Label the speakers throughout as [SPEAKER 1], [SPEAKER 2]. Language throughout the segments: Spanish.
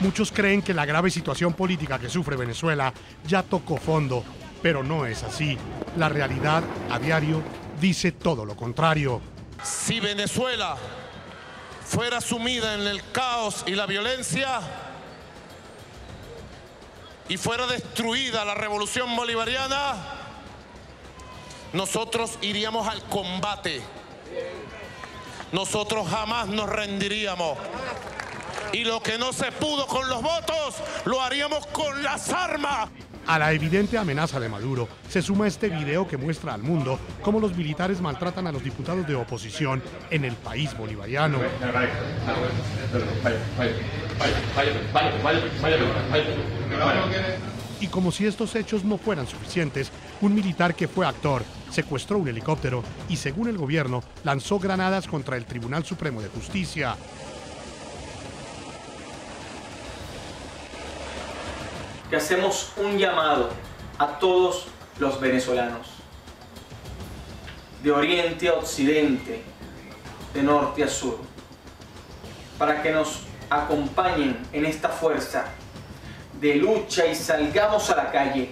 [SPEAKER 1] Muchos creen que la grave situación política que sufre Venezuela ya tocó fondo, pero no es así. La realidad a diario dice todo lo contrario.
[SPEAKER 2] Si Venezuela fuera sumida en el caos y la violencia y fuera destruida la revolución bolivariana, nosotros iríamos al combate. Nosotros jamás nos rendiríamos. Y lo que no se pudo con los votos, lo haríamos con las armas.
[SPEAKER 1] A la evidente amenaza de Maduro se suma este video que muestra al mundo cómo los militares maltratan a los diputados de oposición en el país bolivariano. Y como si estos hechos no fueran suficientes, un militar que fue actor secuestró un helicóptero y, según el gobierno, lanzó granadas contra el Tribunal Supremo de Justicia.
[SPEAKER 3] Que hacemos un llamado a todos los venezolanos, de oriente a occidente, de norte a sur, para que nos acompañen en esta fuerza de lucha y salgamos a la calle.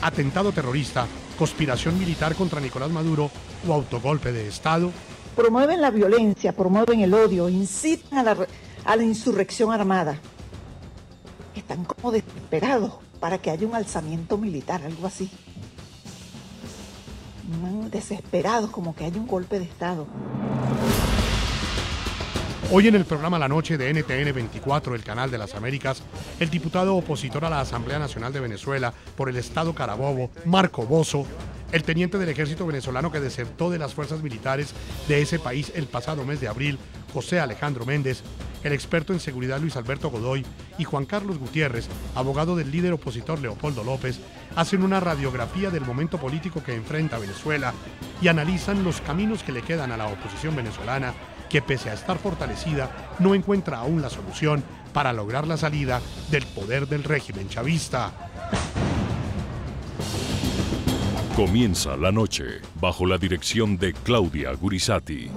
[SPEAKER 1] Atentado terrorista, conspiración militar contra Nicolás Maduro o autogolpe de Estado.
[SPEAKER 4] Promueven la violencia, promueven el odio, incitan a la insurrección armada. Están como desesperados para que haya un alzamiento militar, algo así. Desesperados, como que haya un golpe de Estado.
[SPEAKER 1] Hoy en el programa La Noche de NTN 24, el canal de las Américas, el diputado opositor a la Asamblea Nacional de Venezuela por el Estado Carabobo, Marco Bozo, el teniente del ejército venezolano que desertó de las fuerzas militares de ese país el pasado mes de abril, José Alejandro Méndez, el experto en seguridad Luis Alberto Godoy y Juan Carlos Gutiérrez, abogado del líder opositor Leopoldo López, hacen una radiografía del momento político que enfrenta Venezuela y analizan los caminos que le quedan a la oposición venezolana, que pese a estar fortalecida, no encuentra aún la solución para lograr la salida del poder del régimen chavista.
[SPEAKER 5] Comienza La Noche bajo la dirección de Claudia Gurisati.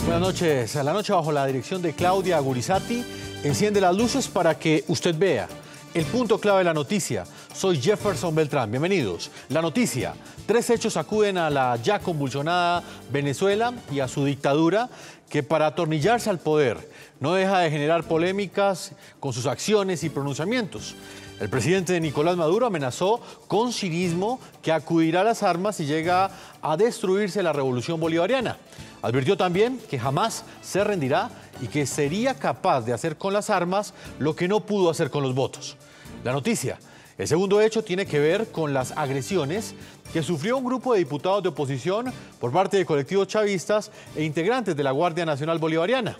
[SPEAKER 6] Buenas noches. A La Noche bajo la dirección de Claudia Gurisati enciende las luces para que usted vea el punto clave de la noticia. Soy Jefferson Beltrán. Bienvenidos. La noticia. 3 hechos sacuden a la ya convulsionada Venezuela y a su dictadura, que para atornillarse al poder no deja de generar polémicas con sus acciones y pronunciamientos. El presidente Nicolás Maduro amenazó con cinismo que acudirá a las armas si llega a destruirse la revolución bolivariana. Advirtió también que jamás se rendirá y que sería capaz de hacer con las armas lo que no pudo hacer con los votos. La noticia. El segundo hecho tiene que ver con las agresiones que sufrió un grupo de diputados de oposición por parte de colectivos chavistas e integrantes de la Guardia Nacional Bolivariana.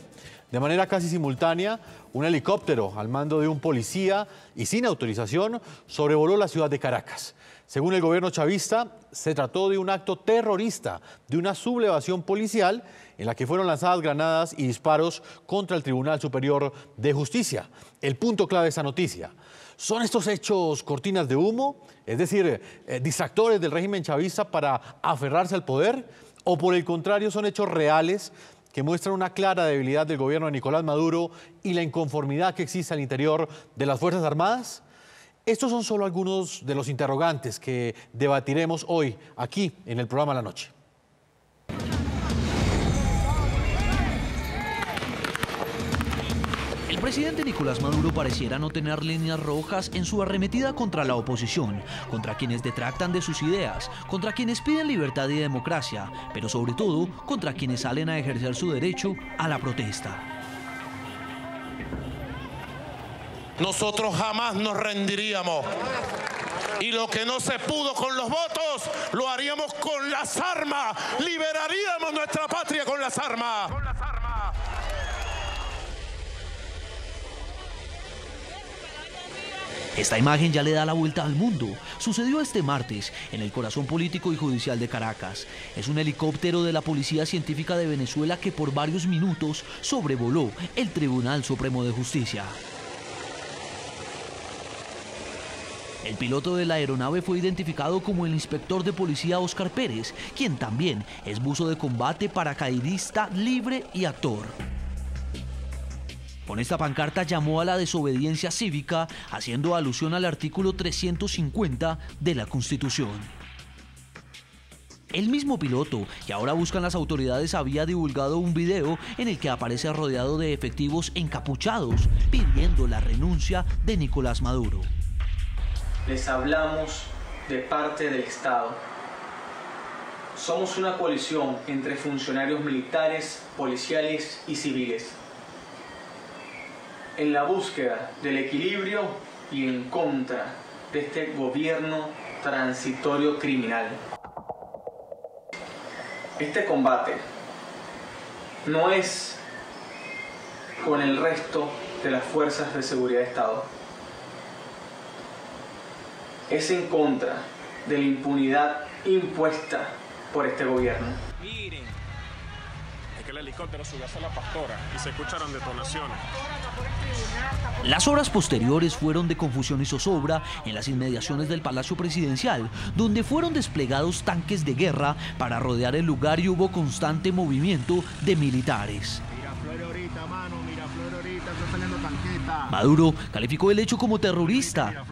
[SPEAKER 6] De manera casi simultánea, un helicóptero al mando de un policía y sin autorización sobrevoló la ciudad de Caracas. Según el gobierno chavista, se trató de un acto terrorista, de una sublevación policial en la que fueron lanzadas granadas y disparos contra el Tribunal Superior de Justicia. El punto clave de esa noticia. ¿Son estos hechos cortinas de humo? Es decir, distractores del régimen chavista para aferrarse al poder, o por el contrario son hechos reales que muestran una clara debilidad del gobierno de Nicolás Maduro y la inconformidad que existe al interior de las Fuerzas Armadas. Estos son solo algunos de los interrogantes que debatiremos hoy aquí en el programa La Noche.
[SPEAKER 7] El presidente Nicolás Maduro pareciera no tener líneas rojas en su arremetida contra la oposición, contra quienes detractan de sus ideas, contra quienes piden libertad y democracia, pero sobre todo contra quienes salen a ejercer su derecho a la protesta.
[SPEAKER 2] Nosotros jamás nos rendiríamos. Y lo que no se pudo con los votos, lo haríamos con las armas. Liberaríamos nuestra patria con las armas.
[SPEAKER 7] Esta imagen ya le da la vuelta al mundo. Sucedió este martes en el corazón político y judicial de Caracas. Es un helicóptero de la Policía Científica de Venezuela que por varios minutos sobrevoló el Tribunal Supremo de Justicia. El piloto de la aeronave fue identificado como el inspector de policía Oscar Pérez, quien también es buzo de combate, paracaidista libre y actor. Con esta pancarta llamó a la desobediencia cívica, haciendo alusión al artículo 350 de la Constitución. El mismo piloto, que ahora buscan las autoridades, había divulgado un video en el que aparece rodeado de efectivos encapuchados, pidiendo la renuncia de Nicolás Maduro.
[SPEAKER 3] Les hablamos de parte del Estado. Somos una coalición entre funcionarios militares, policiales y civiles, en la búsqueda del equilibrio y en contra de este gobierno transitorio criminal. Este combate no es con el resto de las fuerzas de seguridad de Estado. Es en contra de la impunidad impuesta por este gobierno.
[SPEAKER 8] Miren, es que el helicóptero subió hacia la Pastora y se escucharon detonaciones.
[SPEAKER 7] Las horas posteriores fueron de confusión y zozobra en las inmediaciones del Palacio Presidencial, donde fueron desplegados tanques de guerra para rodear el lugar y hubo constante movimiento de militares. Maduro calificó el hecho como terrorista.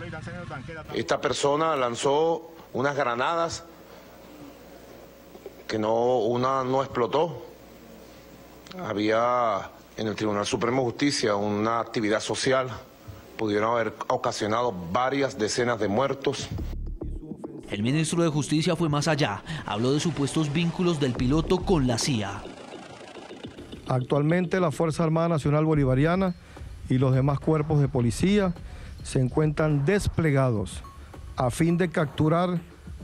[SPEAKER 2] Esta persona lanzó unas granadas que una no explotó. Había en el Tribunal Supremo de Justicia una actividad social. Pudieron haber ocasionado varias decenas de muertos.
[SPEAKER 7] El ministro de Justicia fue más allá. Habló de supuestos vínculos del piloto con la CIA.
[SPEAKER 9] Actualmente la Fuerza Armada Nacional Bolivariana y los demás cuerpos de policía se encuentran desplegados a fin de capturar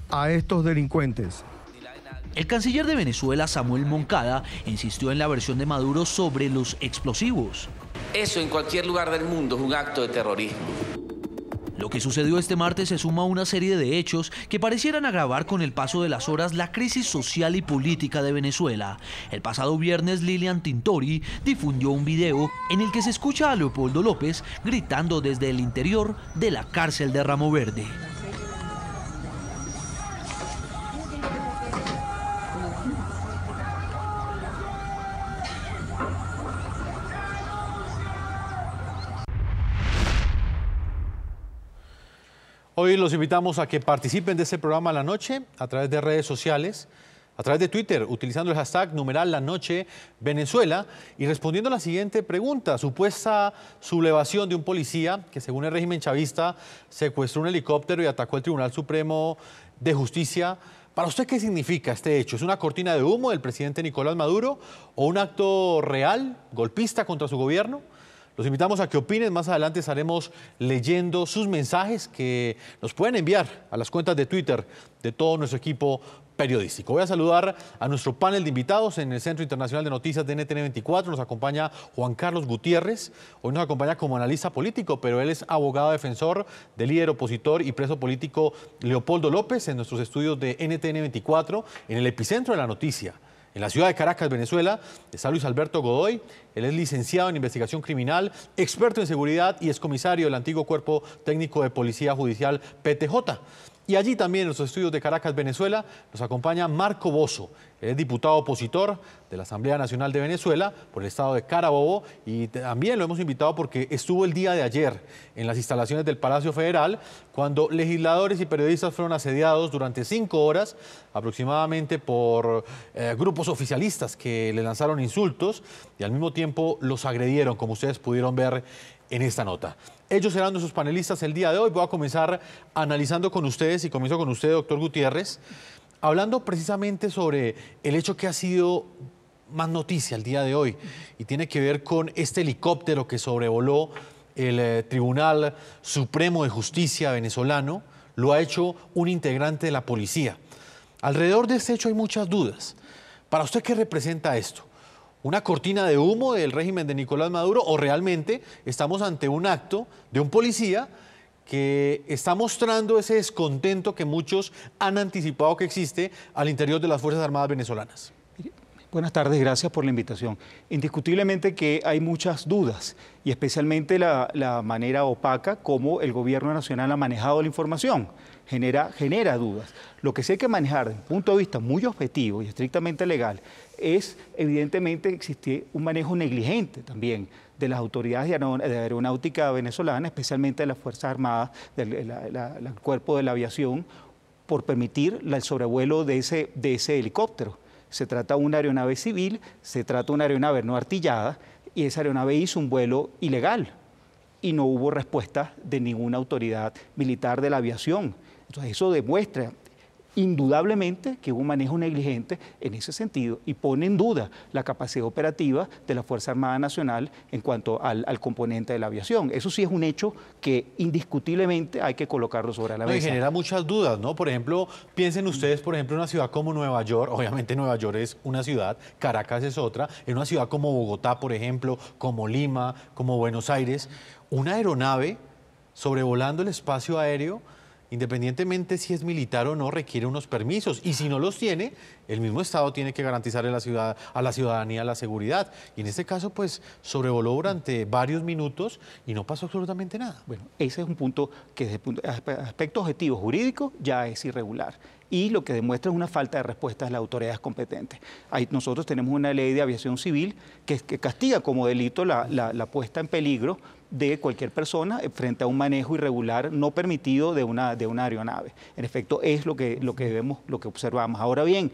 [SPEAKER 9] a estos delincuentes.
[SPEAKER 7] El canciller de Venezuela, Samuel Moncada, insistió en la versión de Maduro sobre los explosivos.
[SPEAKER 10] Eso en cualquier lugar del mundo es un acto de terrorismo.
[SPEAKER 7] Lo que sucedió este martes se suma a una serie de hechos que parecieran agravar con el paso de las horas la crisis social y política de Venezuela. El pasado viernes, Lilian Tintori difundió un video en el que se escucha a Leopoldo López gritando desde el interior de la cárcel de Ramo Verde.
[SPEAKER 6] Hoy los invitamos a que participen de este programa La Noche a través de redes sociales, a través de Twitter, utilizando el hashtag #LaNocheVenezuela y respondiendo a la siguiente pregunta. Supuesta sublevación de un policía que, según el régimen chavista, secuestró un helicóptero y atacó el Tribunal Supremo de Justicia. ¿Para usted qué significa este hecho? ¿Es una cortina de humo del presidente Nicolás Maduro o un acto real, golpista contra su gobierno? Los invitamos a que opinen. Más adelante estaremos leyendo sus mensajes que nos pueden enviar a las cuentas de Twitter de todo nuestro equipo periodístico. Voy a saludar a nuestro panel de invitados en el Centro Internacional de Noticias de NTN 24. Nos acompaña Juan Carlos Gutiérrez. Hoy nos acompaña como analista político, pero él es abogado defensor del líder opositor y preso político Leopoldo López en nuestros estudios de NTN 24, en el epicentro de la noticia. En la ciudad de Caracas, Venezuela, está Luis Alberto Godoy. Él es licenciado en investigación criminal, experto en seguridad y excomisario del antiguo Cuerpo Técnico de Policía Judicial, PTJ. Y allí también, en los estudios de Caracas, Venezuela, nos acompaña Marco Bozo. Él es diputado opositor de la Asamblea Nacional de Venezuela por el estado de Carabobo y también lo hemos invitado porque estuvo el día de ayer en las instalaciones del Palacio Federal cuando legisladores y periodistas fueron asediados durante 5 horas aproximadamente por grupos oficialistas que le lanzaron insultos y al mismo tiempo los agredieron, como ustedes pudieron ver en esta nota. Ellos serán nuestros panelistas el día de hoy. Voy a comenzar analizando con ustedes y comienzo con usted, doctor Gutiérrez, hablando precisamente sobre el hecho que ha sido más noticia el día de hoy y tiene que ver con este helicóptero que sobrevoló el Tribunal Supremo de Justicia venezolano. Lo ha hecho un integrante de la policía. Alrededor de este hecho hay muchas dudas. ¿Para usted qué representa esto? ¿Una cortina de humo del régimen de Nicolás Maduro o realmente estamos ante un acto de un policía que está mostrando ese descontento que muchos han anticipado que existe al interior de las Fuerzas Armadas venezolanas?
[SPEAKER 11] Buenas tardes, gracias por la invitación. Indiscutiblemente que hay muchas dudas y especialmente la manera opaca como el gobierno nacional ha manejado la información genera dudas. Lo que sí hay que manejar desde un punto de vista muy objetivo y estrictamente legal es evidentemente existir un manejo negligente también de las autoridades de aeronáutica venezolana, especialmente de las Fuerzas Armadas, del Cuerpo de la Aviación, por permitir el sobrevuelo de ese helicóptero. Se trata de una aeronave civil, se trata de una aeronave no artillada y esa aeronave hizo un vuelo ilegal y no hubo respuesta de ninguna autoridad militar de la aviación. Entonces eso demuestra indudablemente que hubo un manejo negligente en ese sentido y pone en duda la capacidad operativa de la Fuerza Armada Nacional en cuanto al componente de la aviación. Eso sí es un hecho que indiscutiblemente hay que colocarlo sobre la mesa.
[SPEAKER 6] Y genera muchas dudas, ¿no? Por ejemplo, piensen ustedes, por ejemplo, en una ciudad como Nueva York, obviamente Nueva York es una ciudad, Caracas es otra, en una ciudad como Bogotá, por ejemplo, como Lima, como Buenos Aires, una aeronave sobrevolando el espacio aéreo, independientemente si es militar o no, requiere unos permisos. Y si no los tiene, el mismo Estado tiene que garantizar a la ciudadanía la seguridad. Y en este caso, pues, sobrevoló durante varios minutos y no pasó absolutamente nada.
[SPEAKER 11] Bueno, ese es un punto que desde el aspecto objetivo jurídico ya es irregular. Y lo que demuestra es una falta de respuesta de las autoridades competentes. Nosotros tenemos una ley de aviación civil que castiga como delito la puesta en peligro de cualquier persona frente a un manejo irregular no permitido de una aeronave. En efecto, es lo que observamos. Ahora bien,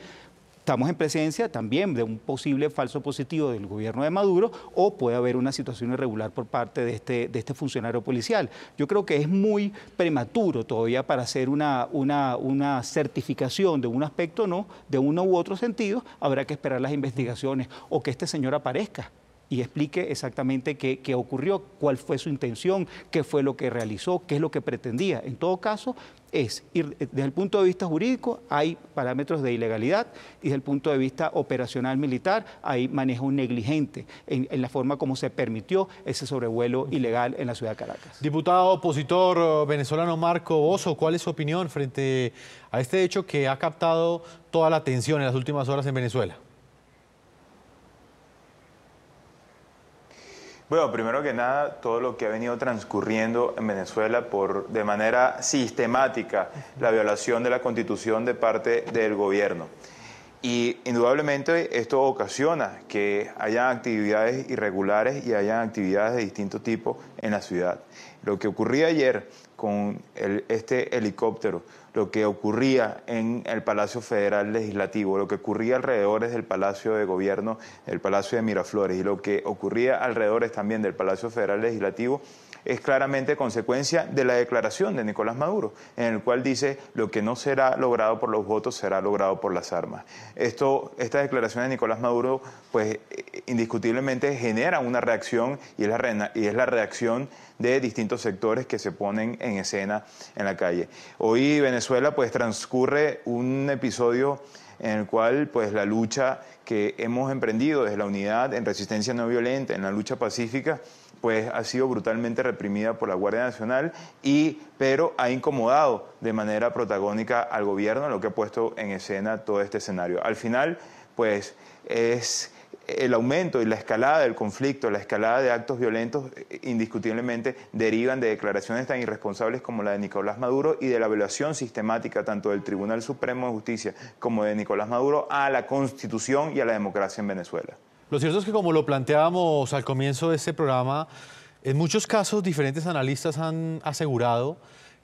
[SPEAKER 11] estamos en presencia también de un posible falso positivo del gobierno de Maduro o puede haber una situación irregular por parte de este funcionario policial. Yo creo que es muy prematuro todavía para hacer una certificación de un aspecto, no, de uno u otro sentido. Habrá que esperar las investigaciones o que este señor aparezca y explique exactamente qué ocurrió, cuál fue su intención, qué fue lo que realizó, qué es lo que pretendía. En todo caso, desde el punto de vista jurídico hay parámetros de ilegalidad y desde el punto de vista operacional militar hay manejo negligente en la forma como se permitió ese sobrevuelo ilegal en la ciudad de Caracas.
[SPEAKER 6] Diputado opositor venezolano Marco Bozo, ¿cuál es su opinión frente a este hecho que ha captado toda la atención en las últimas horas en Venezuela?
[SPEAKER 12] Bueno, primero que nada, todo lo que ha venido transcurriendo en Venezuela de manera sistemática, la violación de la Constitución de parte del gobierno. Y indudablemente esto ocasiona que haya actividades irregulares y haya actividades de distinto tipo en la ciudad. Lo que ocurría ayer con este helicóptero, lo que ocurría en el Palacio Federal Legislativo, lo que ocurría alrededor del Palacio de Gobierno, el Palacio de Miraflores, y lo que ocurría alrededor también del Palacio Federal Legislativo, es claramente consecuencia de la declaración de Nicolás Maduro, en el cual dice lo que no será logrado por los votos será logrado por las armas. Esta declaración de Nicolás Maduro, pues indiscutiblemente genera una reacción y es la reacción de distintos sectores que se ponen en escena en la calle. Hoy Venezuela pues transcurre un episodio en el cual pues la lucha que hemos emprendido desde la unidad en resistencia no violenta, en la lucha pacífica, pues ha sido brutalmente reprimida por la Guardia Nacional, pero ha incomodado de manera protagónica al gobierno, lo que ha puesto en escena todo este escenario. Al final, pues es el aumento y la escalada del conflicto, la escalada de actos violentos, indiscutiblemente derivan de declaraciones tan irresponsables como la de Nicolás Maduro y de la violación sistemática tanto del Tribunal Supremo de Justicia como de Nicolás Maduro a la Constitución y a la democracia en Venezuela.
[SPEAKER 6] Lo cierto es que, como lo planteábamos al comienzo de este programa, en muchos casos diferentes analistas han asegurado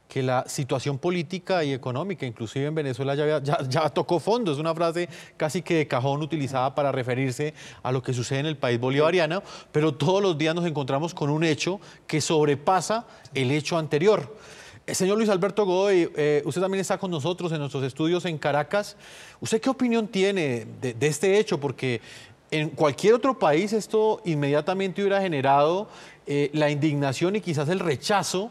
[SPEAKER 6] que la situación política y económica, inclusive en Venezuela, ya tocó fondo. Es una frase casi que de cajón utilizada para referirse a lo que sucede en el país bolivariano, pero todos los días nos encontramos con un hecho que sobrepasa el hecho anterior. Señor Luis Alberto Godoy, usted también está con nosotros en nuestros estudios en Caracas. ¿Usted qué opinión tiene de este hecho? Porque en cualquier otro país esto inmediatamente hubiera generado la indignación y quizás el rechazo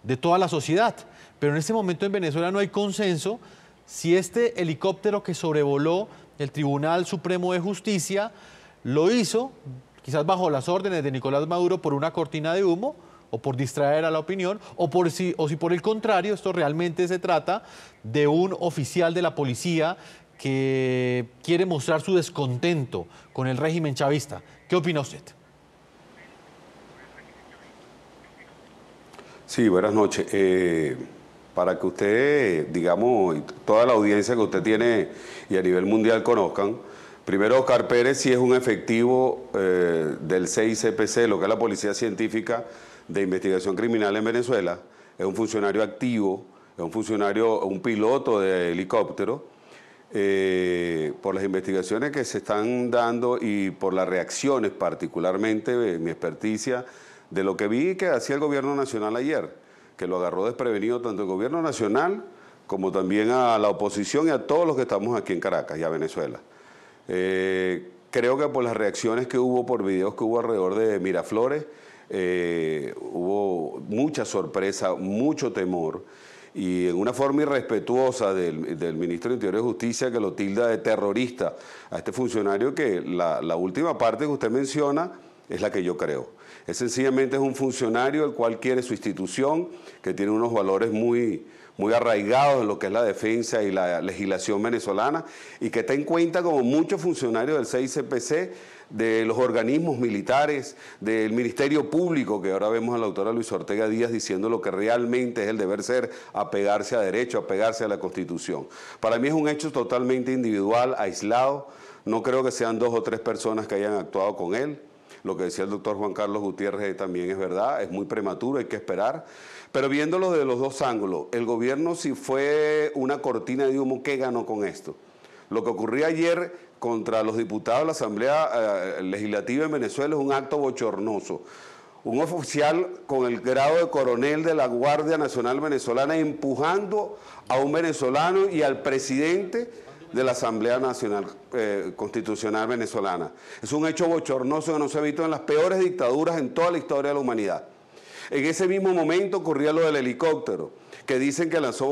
[SPEAKER 6] de toda la sociedad. Pero en este momento en Venezuela no hay consenso si este helicóptero que sobrevoló el Tribunal Supremo de Justicia lo hizo, quizás bajo las órdenes de Nicolás Maduro, por una cortina de humo o por distraer a la opinión, o si por el contrario esto realmente se trata de un oficial de la policía que quiere mostrar su descontento con el régimen chavista. ¿Qué opina usted?
[SPEAKER 13] Sí, buenas noches. Para que usted, digamos, y toda la audiencia que usted tiene y a nivel mundial conozcan, primero Oscar Pérez sí es un efectivo del CICPC, lo que es la Policía Científica de Investigación Criminal en Venezuela. Es un funcionario activo, es un funcionario, un piloto de helicóptero. Por las investigaciones que se están dando y por las reacciones, particularmente mi experticia, de lo que vi que hacía el gobierno nacional ayer, que lo agarró desprevenido tanto el gobierno nacional como también a la oposición y a todos los que estamos aquí en Caracas y a Venezuela. Creo que por las reacciones que hubo, por videos que hubo alrededor de Miraflores, hubo mucha sorpresa, mucho temor, y en una forma irrespetuosa del ministro de Interior y Justicia, que lo tilda de terrorista a este funcionario, que la última parte que usted menciona es la que yo creo. Es sencillamente es un funcionario el cual quiere su institución, que tiene unos valores muy arraigados en lo que es la defensa y la legislación venezolana, y que está en cuenta, como muchos funcionarios del CICPC, de los organismos militares, del Ministerio Público, que ahora vemos a la doctora Luisa Ortega Díaz diciendo lo que realmente es el deber ser, apegarse a derecho, apegarse a la Constitución. Para mí es un hecho totalmente individual, aislado. No creo que sean 2 o 3 personas que hayan actuado con él. Lo que decía el doctor Juan Carlos Gutiérrez también es verdad, es muy prematuro, hay que esperar. Pero viéndolo de los dos ángulos, el gobierno, si fue una cortina de humo, ¿qué ganó con esto? Lo que ocurrió ayer contra los diputados de la Asamblea Legislativa en Venezuela es un acto bochornoso. Un oficial con el grado de coronel de la Guardia Nacional Venezolana empujando a un venezolano y al presidente de la Asamblea Nacional Constitucional Venezolana. Es un hecho bochornoso que no se ha visto en las peores dictaduras en toda la historia de la humanidad. En ese mismo momento ocurría lo del helicóptero, que dicen que lanzó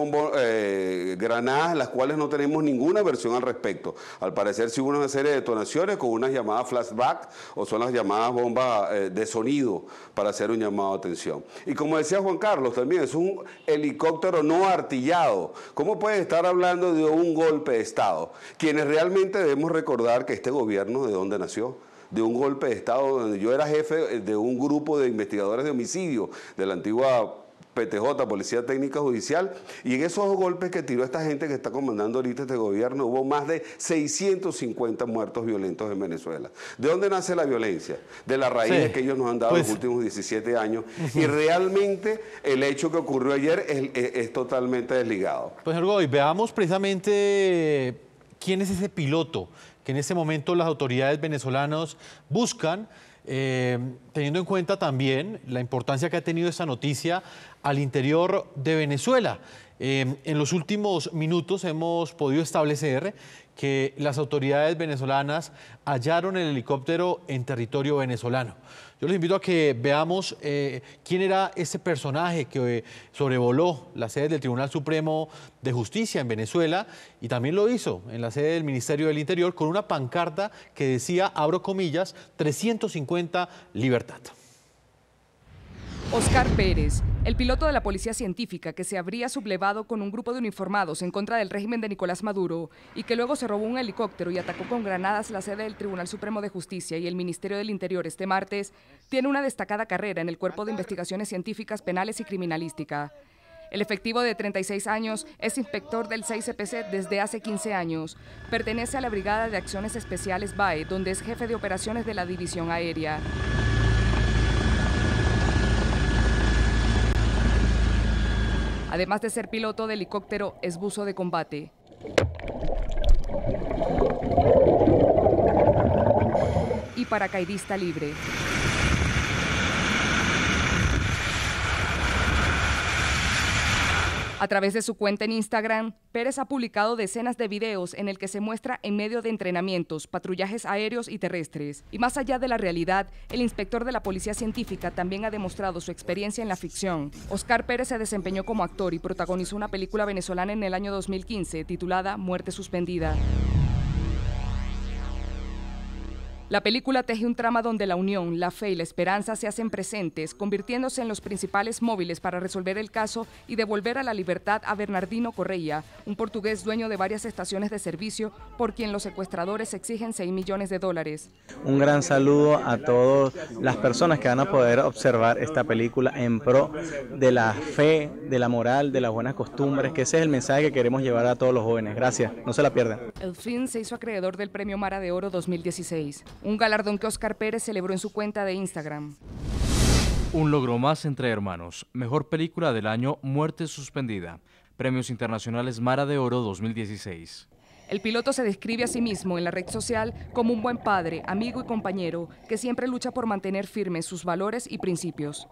[SPEAKER 13] granadas, las cuales no tenemos ninguna versión al respecto. Al parecer sí hubo una serie de detonaciones con unas llamadas flashback, o son las llamadas bombas de sonido para hacer un llamado de atención. Y como decía Juan Carlos también, es un helicóptero no artillado. ¿Cómo puede estar hablando de un golpe de Estado? Quienes realmente debemos recordar que este gobierno, ¿de dónde nació? De un golpe de Estado donde yo era jefe de un grupo de investigadores de homicidio de la antigua PTJ, Policía Técnica Judicial, y en esos golpes que tiró esta gente que está comandando ahorita este gobierno, hubo más de 650 muertos violentos en Venezuela. ¿De dónde nace la violencia? De las raíces que ellos nos han dado los últimos 17 años, y realmente el hecho que ocurrió ayer es totalmente desligado.
[SPEAKER 6] Pues Ergoy, veamos precisamente quién es ese piloto que en este momento las autoridades venezolanas buscan, teniendo en cuenta también la importancia que ha tenido esta noticia al interior de Venezuela. En los últimos minutos hemos podido establecer que las autoridades venezolanas hallaron el helicóptero en territorio venezolano. Yo les invito a que veamos quién era ese personaje que sobrevoló la sede del Tribunal Supremo de Justicia en Venezuela y también lo hizo en la sede del Ministerio del Interior con una pancarta que decía, abro comillas, 350 libertad.
[SPEAKER 14] Oscar Pérez, el piloto de la Policía Científica que se habría sublevado con un grupo de uniformados en contra del régimen de Nicolás Maduro y que luego se robó un helicóptero y atacó con granadas la sede del Tribunal Supremo de Justicia y el Ministerio del Interior este martes, tiene una destacada carrera en el Cuerpo de Investigaciones Científicas Penales y Criminalística. El efectivo de 36 años es inspector del CICPC desde hace 15 años. Pertenece a la Brigada de Acciones Especiales BAE, donde es jefe de operaciones de la División Aérea. Además de ser piloto de helicóptero, es buzo de combate. Y paracaidista libre. A través de su cuenta en Instagram, Pérez ha publicado decenas de videos en el que se muestra en medio de entrenamientos, patrullajes aéreos y terrestres. Y más allá de la realidad, el inspector de la Policía Científica también ha demostrado su experiencia en la ficción. Oscar Pérez se desempeñó como actor y protagonizó una película venezolana en el año 2015 titulada Muerte Suspendida. La película teje un trama donde la unión, la fe y la esperanza se hacen presentes, convirtiéndose en los principales móviles para resolver el caso y devolver a la libertad a Bernardino Correia, un portugués dueño de varias estaciones de servicio, por quien los secuestradores exigen $6 millones.
[SPEAKER 15] Un gran saludo a todas las personas que van a poder observar esta película en pro de la fe, de la moral, de las buenas costumbres, que ese es el mensaje que queremos llevar a todos los jóvenes. Gracias, no se la pierdan.
[SPEAKER 14] El film se hizo acreedor del Premio Mara de Oro 2016, un galardón que Oscar Pérez celebró en su cuenta de Instagram.
[SPEAKER 16] Un logro más entre hermanos. Mejor película del año, Muerte suspendida. Premios Internacionales Mara de Oro 2016.
[SPEAKER 14] El piloto se describe a sí mismo en la red social como un buen padre, amigo y compañero que siempre lucha por mantener firmes sus valores y principios.